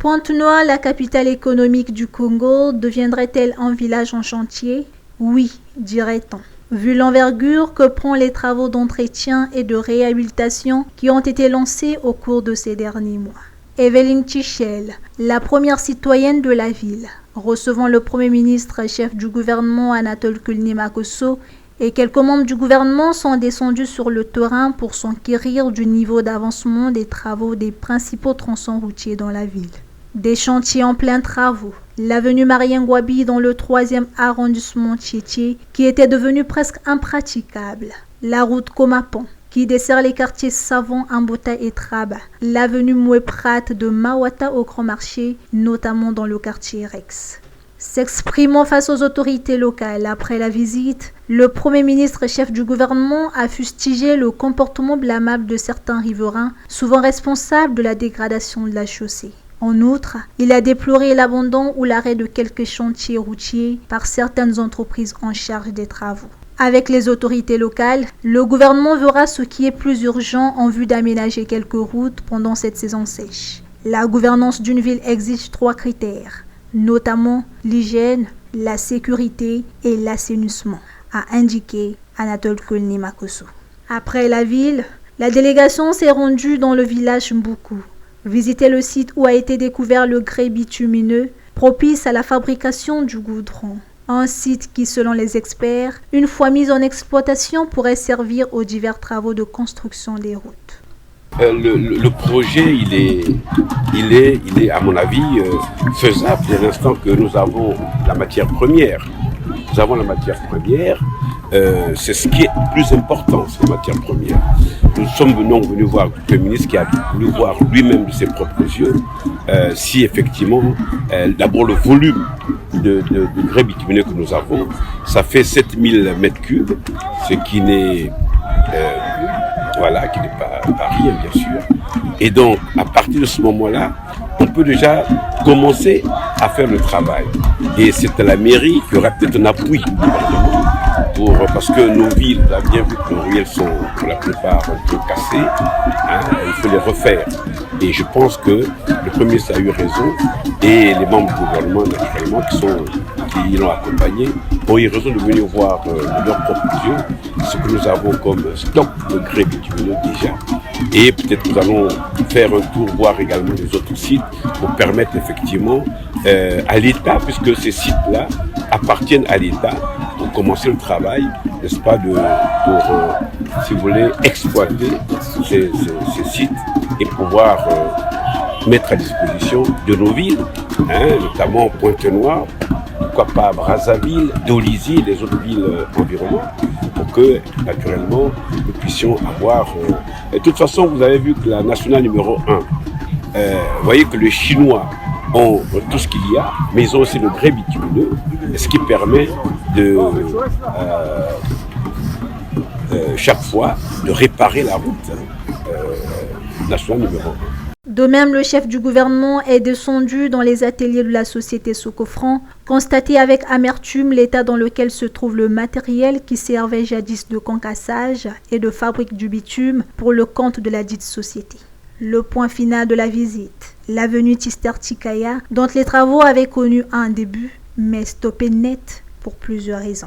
Pointe-Noire, la capitale économique du Congo, deviendrait-elle un village en chantier? Oui, dirait-on. Vu l'envergure que prend les travaux d'entretien et de réhabilitation qui ont été lancés au cours de ces derniers mois. Evelyne Tichel, la première citoyenne de la ville, recevant le Premier ministre chef du gouvernement Anatole Koulibaly et quelques membres du gouvernement sont descendus sur le terrain pour s'enquérir du niveau d'avancement des travaux des principaux tronçons routiers dans la ville. Des chantiers en plein travaux. L'avenue Marien-Ngouabi dans le 3e arrondissement Tietie qui était devenue presque impraticable. La route Komapan qui dessert les quartiers Savon, Ambota et Traba. L'avenue Moueprat de Mawata au Grand Marché, notamment dans le quartier Rex. S'exprimant face aux autorités locales après la visite, le Premier ministre chef du gouvernement a fustigé le comportement blâmable de certains riverains, souvent responsables de la dégradation de la chaussée. En outre, il a déploré l'abandon ou l'arrêt de quelques chantiers routiers par certaines entreprises en charge des travaux. Avec les autorités locales, le gouvernement verra ce qui est plus urgent en vue d'aménager quelques routes pendant cette saison sèche. La gouvernance d'une ville exige 3 critères, notamment l'hygiène, la sécurité et l'assainissement, a indiqué Anatole Koulibaly. Après la ville, la délégation s'est rendue dans le village Mboukou. Visiter le site où a été découvert le grès bitumineux, propice à la fabrication du goudron. Un site qui, selon les experts, une fois mis en exploitation, pourrait servir aux divers travaux de construction des routes. Le projet, il est à mon avis faisable dès l'instant que nous avons la matière première. Nous avons la matière première, c'est ce qui est le plus important, c'est la matière première. Nous sommes venus voir le Premier ministre qui a voulu voir lui-même de ses propres yeux si effectivement, d'abord le volume de grès bitumineux que nous avons, ça fait 7000 mètres cubes, ce qui n'est pas rien bien sûr. Et donc à partir de ce moment-là, on peut déjà commencer à faire le travail. Et c'est à la mairie qui aura peut-être un appui parce que nos villes, on a bien vu que nos ruelles sont pour la plupart un peu cassées, il faut les refaire. Et je pense que le Premier ministre a eu raison et les membres du gouvernement naturellement qui l'ont accompagné ont eu raison de venir voir de leurs propres yeux ce que nous avons comme stock de grès bitumineux déjà. Et peut-être nous allons faire un tour, voir également les autres sites pour permettre effectivement à l'État, puisque ces sites-là appartiennent à l'État, pour commencer le travail, n'est-ce pas, pour si vous voulez, exploiter ces sites et pouvoir mettre à disposition de nos villes, notamment Pointe-Noire, pourquoi pas Brazzaville, Dolisie et les autres villes environnantes, pour que, naturellement, nous puissions avoir... de toute façon, vous avez vu que la nationale numéro 1, vous voyez que les Chinois ont tout ce qu'il y a, mais ils ont aussi le grès bitumineux, ce qui permet de, chaque fois, de réparer la route nationale numéro 1. De même, le chef du gouvernement est descendu dans les ateliers de la société Socofran, constater avec amertume l'état dans lequel se trouve le matériel qui servait jadis de concassage et de fabrique du bitume pour le compte de la dite société. Le point final de la visite, l'avenue Tister-Tikaya, dont les travaux avaient connu un début, mais stoppé net pour plusieurs raisons.